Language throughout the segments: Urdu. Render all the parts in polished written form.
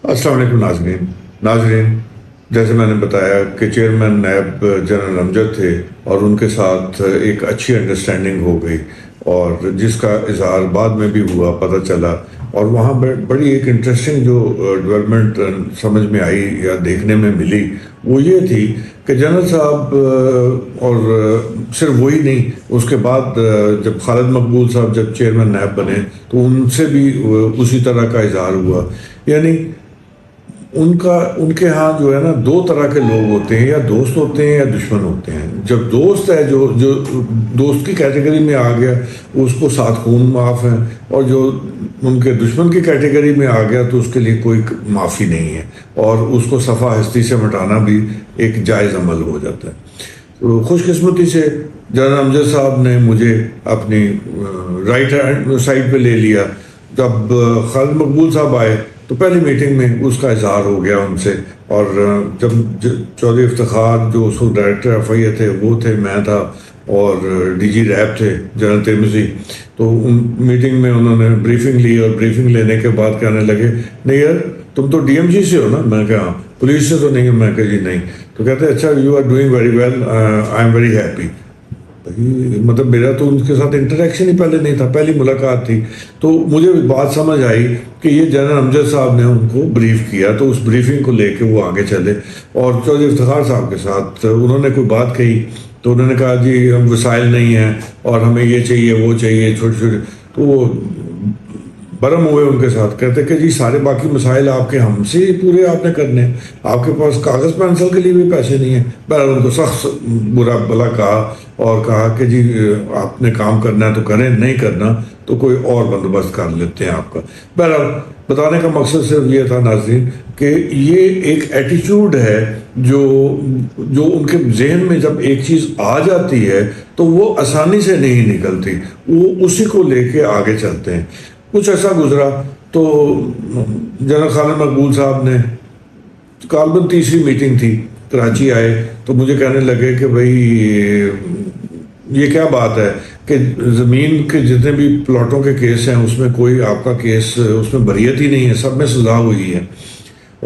السلام علیکم ناظرین، جیسے میں نے بتایا کہ چیئرمین نیب جنرل امجد تھے اور ان کے ساتھ ایک اچھی انڈرسٹینڈنگ ہو گئی، اور جس کا اظہار بعد میں بھی ہوا پتہ چلا، اور وہاں بڑی ایک انٹرسٹنگ جو ڈیولپمنٹ سمجھ میں آئی یا دیکھنے میں ملی وہ یہ تھی کہ جنرل صاحب اور صرف وہی نہیں، اس کے بعد جب خالد مقبول صاحب جب چیئرمین نیب بنے تو ان سے بھی اسی طرح کا اظہار ہوا. یعنی ان کے ہاں جو ہے نا، دو طرح کے لوگ ہوتے ہیں، یا دوست ہوتے ہیں یا دشمن ہوتے ہیں. جب دوست ہے، جو دوست کی کیٹیگری میں آ گیا اس کو سات خون معاف ہے، اور جو ان کے دشمن کی کیٹیگری میں آ گیا تو اس کے لیے کوئی معافی نہیں ہے، اور اس کو صفحہ ہستی سے مٹانا بھی ایک جائز عمل ہو جاتا ہے. تو خوش قسمتی سے جنرل امجد صاحب نے مجھے اپنی رائٹ ہینڈ سائڈ پہ لے لیا. جب خالد مقبول صاحب آئے تو پہلی میٹنگ میں اس کا اظہار ہو گیا ان سے، اور جب چودھری افتخار جو اصول ڈائریکٹر ایف آئی اے تھے وہ تھے، میں تھا، اور ڈی جی ریب تھے جنرل ترمذی. تو ان میٹنگ میں انہوں نے بریفنگ لی، اور بریفنگ لینے کے بعد کہنے لگے، نہیں یار تم تو ڈی ایم جی سے ہو نا؟ میں کہا ہاں. پولیس سے تو نہیں. میں کہا جی نہیں. تو کہتے اچھا، you are doing very well, I am very happy. مطلب میرا تو ان کے ساتھ انٹریکشن ہی پہلے نہیں تھا، پہلی ملاقات تھی. تو مجھے بات سمجھ آئی کہ یہ جنرل امجد صاحب نے ان کو بریف کیا، تو اس بریفنگ کو لے کے وہ آگے چلے. اور چودھری افتخار صاحب کے ساتھ انہوں نے کوئی بات کہی تو انہوں نے کہا جی ہم وسائل نہیں ہیں اور ہمیں یہ چاہیے وہ چاہیے چھوٹے چھوٹے. تو وہ برم ہوئے ان کے ساتھ، کہتے کہ جی سارے باقی مسائل آپ کے ہم سے ہی پورے آپ نے کرنے ہیں، آپ کے پاس کاغذ پینسل کے لیے بھی پیسے نہیں ہیں. بہرحال ان کو سخت برا بلا کہا، اور کہا کہ جی آپ نے کام کرنا ہے تو کریں، نہیں کرنا تو کوئی اور بندوبست کر لیتے ہیں آپ کا. بہرحال بتانے کا مقصد صرف یہ تھا ناظرین کہ یہ ایک ایٹیچیوڈ ہے جو ان کے ذہن میں جب ایک چیز آ جاتی ہے تو وہ آسانی سے نہیں نکلتی، وہ اسی کو لے کے آگے چلتے ہیں. کچھ ایسا گزرا تو جنرل خالد مقبول صاحب نے، غالباً تیسری میٹنگ تھی، کراچی آئے تو مجھے کہنے لگے کہ بھائی یہ کیا بات ہے کہ زمین کے جتنے بھی پلاٹوں کے کیس ہیں اس میں کوئی آپ کا کیس اس میں بریت ہی نہیں ہے، سب میں سزا ہوئی ہے،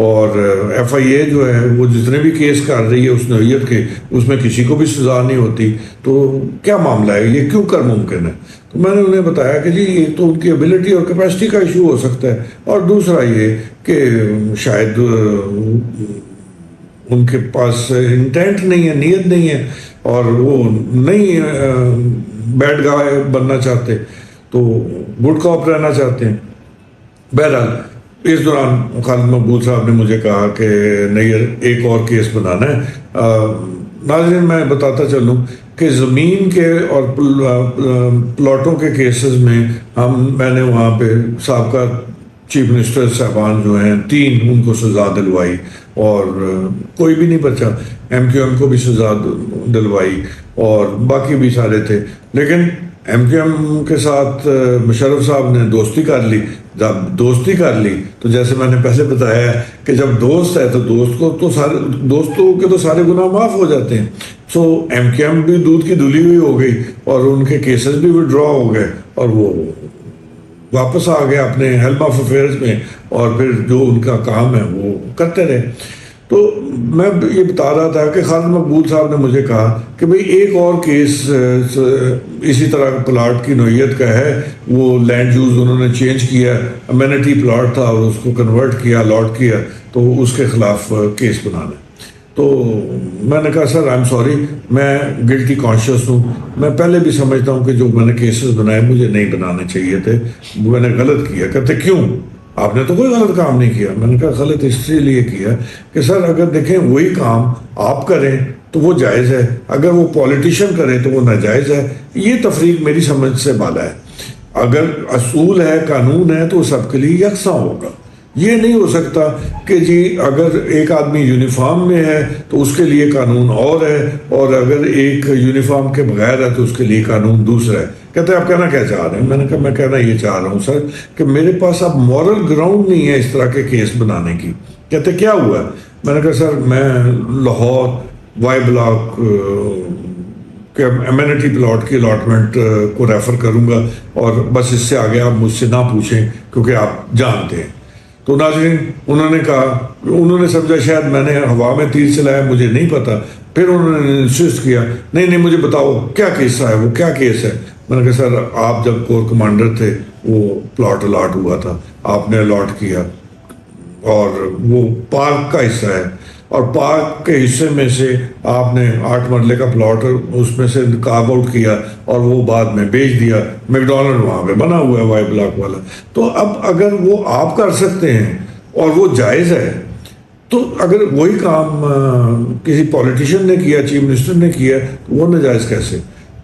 اور ایف آئی اے جو ہے وہ جتنے بھی کیس کر رہی ہے اس نوعیت کے، اس میں کسی کو بھی سزا نہیں ہوتی، تو کیا معاملہ ہے، یہ کیوں کر ممکن ہے؟ تو میں نے انہیں بتایا کہ جی ایک تو ان کی ایبلٹی اور کیپیسٹی کا ایشو ہو سکتا ہے، اور دوسرا یہ کہ شاید ان کے پاس انٹینٹ نہیں ہے، نیت نہیں ہے، اور وہ نہیں بیڈ گائے بننا چاہتے، تو گڈ کاپ رہنا چاہتے ہیں. بہرحال اس دوران خالد مقبول صاحب نے مجھے کہا کہ نہیں ایک اور کیس بنانا ہے. ناظرین میں بتاتا چلوں کہ زمین کے اور پلاٹوں کے کیسز میں میں نے وہاں پہ سابقہ چیف منسٹر صاحبان جو ہیں 3 ان کو سزا دلوائی، اور کوئی بھی نہیں بچا. ایم کیو ایم کو بھی سزا دلوائی، اور باقی بھی سارے تھے. لیکن ایم کیو ایم کے ساتھ مشرف صاحب نے دوستی کر لی. جب دوستی کر لی تو جیسے میں نے پہلے بتایا ہے کہ جب دوست ہے تو دوستوں کے تو سارے گناہ معاف ہو جاتے ہیں. سو ایم کیو ایم بھی دودھ کی دھلی ہوئی ہو گئی، اور ان کے کیسز بھی وڈرا ہو گئے، اور وہ واپس آ گیا اپنے ہیلپ آف افیئرز میں، اور پھر جو ان کا کام ہے وہ کرتے رہے. تو میں یہ بتا رہا تھا کہ خالد مقبول صاحب نے مجھے کہا کہ بھئی ایک اور کیس اسی طرح پلاٹ کی نوعیت کا ہے، وہ لینڈ یوز انہوں نے چینج کیا، امینٹی پلاٹ تھا اور اس کو کنورٹ کیا، الاٹ کیا، تو اس کے خلاف کیس بنانا ہے. تو میں نے کہا سر آئی ایم سوری، میں گلٹی کانشیس ہوں، میں پہلے بھی سمجھتا ہوں کہ جو میں نے کیسز بنائے مجھے نہیں بنانے چاہیے تھے، میں نے غلط کیا. کہتے کیوں؟ آپ نے تو کوئی غلط کام نہیں کیا. میں نے کہا غلط اس لیے کیا کہ سر اگر دیکھیں وہی کام آپ کریں تو وہ جائز ہے، اگر وہ پولیٹیشین کریں تو وہ ناجائز ہے. یہ تفریق میری سمجھ سے بالا ہے. اگر اصول ہے، قانون ہے، تو وہ سب کے لیے یکساں ہوگا. یہ نہیں ہو سکتا کہ جی اگر ایک آدمی یونیفارم میں ہے تو اس کے لیے قانون اور ہے، اور اگر ایک یونیفارم کے بغیر ہے تو اس کے لیے قانون دوسرا ہے. کہتے ہیں آپ کہنا کیا چاہ رہے ہیں؟ میں نے کہا میں کہنا یہ چاہ رہا ہوں سر کہ میرے پاس اب مورل گراؤنڈ نہیں ہے اس طرح کے کیس بنانے کی. کہتے کیا ہوا ہے؟ میں نے کہا سر میں لاہور وائی بلاک کہ امینٹی پلاٹ کی الاٹمنٹ کو ریفر کروں گا، اور بس اس سے آگے آپ مجھ سے نہ پوچھیں کیونکہ آپ جانتے ہیں. تو ناظرین انہوں نے کہا، انہوں نے سمجھا شاید میں نے ہوا میں تیر چلایا، مجھے نہیں پتا. پھر انہوں نے انسسٹ کیا نہیں نہیں مجھے بتاؤ کیا قصہ ہے، وہ کیا کیس ہے. میں نے کہا سر آپ جب کور کمانڈر تھے وہ پلاٹ الاٹ ہوا تھا، آپ نے الاٹ کیا اور وہ پارک کا حصہ ہے، اور پارک کے حصے میں سے آپ نے 8 مرلے کا پلاٹ اس میں سے کارو آؤٹ کیا اور وہ بعد میں بیچ دیا. میکڈونلڈ وہاں پہ بنا ہوا ہے وائی بلاک والا. تو اب اگر وہ آپ کر سکتے ہیں اور وہ جائز ہے، تو اگر وہی کام کسی پولیٹیشین نے کیا، چیف منسٹر نے کیا، تو وہ ناجائز کیسے؟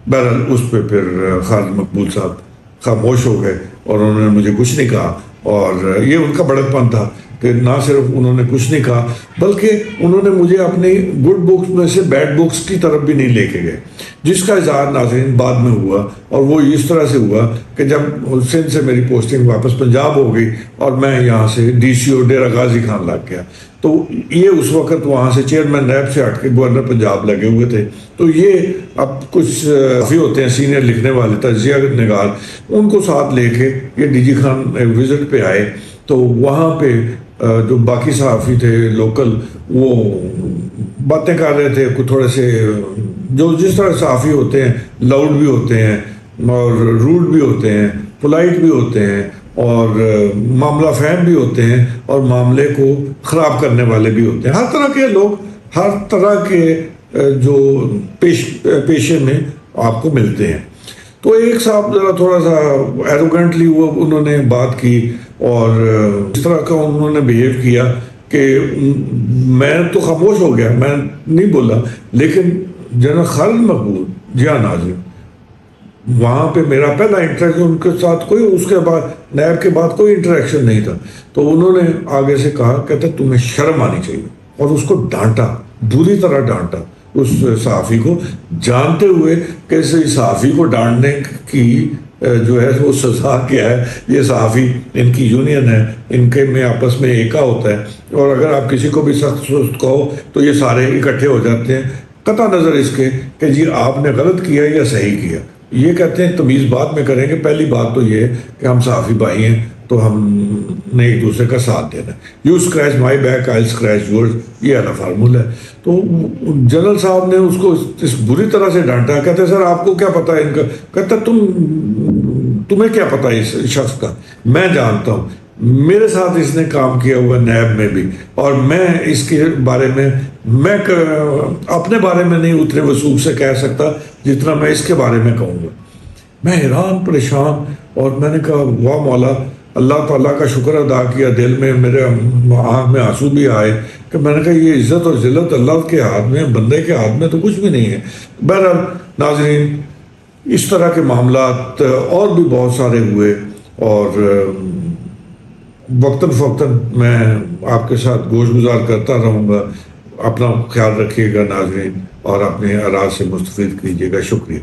بہرحال اس پہ پھر خالد مقبول صاحب خاموش ہو گئے اور انہوں نے مجھے کچھ نہیں کہا. اور یہ ان کا بڑک پن تھا کہ نہ صرف انہوں نے کچھ نہیں کہا بلکہ انہوں نے مجھے اپنی گڈ بکس میں سے بیڈ بکس کی طرف بھی نہیں لے کے گئے، جس کا اظہار ناظرین بعد میں ہوا. اور وہ اس طرح سے ہوا کہ جب سندھ سے میری پوسٹنگ واپس پنجاب ہو گئی اور میں یہاں سے ڈی سی او ڈیرہ غازی خان لگ گیا، تو یہ اس وقت وہاں سے چیئرمین نیب سے ہٹ کے گورنر پنجاب لگے ہوئے تھے. تو یہ اب کچھ صحافی ہوتے ہیں سینئر لکھنے والے تجزیہ نگار، ان کو ساتھ لے کے یہ ڈی جی خان وزٹ پہ آئے. تو وہاں پہ جو باقی صحافی تھے لوکل وہ باتیں کر رہے تھے، کچھ تھوڑے سے جو جس طرح صحافی ہوتے ہیں، لاؤڈ بھی ہوتے ہیں اور روڈ بھی ہوتے ہیں، پولائٹ بھی ہوتے ہیں اور معاملہ فہم بھی ہوتے ہیں اور معاملے کو خراب کرنے والے بھی ہوتے ہیں. ہر طرح کے لوگ، ہر طرح کے جو پیشے میں آپ کو ملتے ہیں. تو ایک صاحب ذرا تھوڑا سا ایروگنٹلی وہ انہوں نے بات کی اور اس طرح کا انہوں نے بیہیو کیا کہ میں تو خاموش ہو گیا، میں نہیں بولا. لیکن جنرل خالد مقبول جی ہاں ناظرین، وہاں پہ میرا پہلا انٹریکشن ان کے ساتھ کوئی، اس کے بعد نیب کے بعد کوئی انٹریکشن نہیں تھا. تو انہوں نے آگے سے کہا، کہتے تمہیں شرم آنی چاہیے، اور اس کو ڈانٹا، بری طرح ڈانٹا اس صحافی کو، جانتے ہوئے کہ اس صحافی کو ڈانٹنے کی جو ہے وہ سزا کیا ہے. یہ صحافی ان کی یونین ہے، ان کے میں آپس میں ایکا ہوتا ہے، اور اگر آپ کسی کو بھی سخت سست کہو تو یہ سارے اکٹھے ہو جاتے ہیں، قطع نظر اس کے کہ جی آپ نے غلط کیا یا صحیح کیا. یہ کہتے ہیں تمیز بعد میں کریں گے، پہلی بات تو یہ ہے کہ ہم صحافی بھائی ہیں تو ہم نے ایک دوسرے کا ساتھ دینا ہے. You scratch my back I scratch yours, یہ والا فارمولہ ہے. تو جنرل صاحب نے اس کو اس بری طرح سے ڈانٹا. کہتے سر آپ کو کیا پتا ہے ان کا؟ کہتا تمہیں کیا پتا ہے اس شخص کا؟ میں جانتا ہوں، میرے ساتھ اس نے کام کیا ہوا نیب میں بھی، اور میں اس کے بارے میں اپنے بارے میں نہیں اتنے وثوق سے کہہ سکتا جتنا میں اس کے بارے میں کہوں گا. میں حیران پریشان، اور میں نے کہا واہ مولا، اللہ تعالیٰ کا شکر ادا کیا. دل میں میرے آنکھ میں آنسو بھی آئے کہ میں نے کہا یہ عزت اور ذلت اللہ کے ہاتھ میں، بندے کے ہاتھ میں تو کچھ بھی نہیں ہے. بہرحال ناظرین اس طرح کے معاملات اور بھی بہت سارے ہوئے، اور وقتاً فوقتاً میں آپ کے ساتھ گوش گزار کرتا رہوں گا. اپنا خیال رکھیے گا ناظرین، اور اپنے آراء سے مستفید کیجیے گا. شکریہ.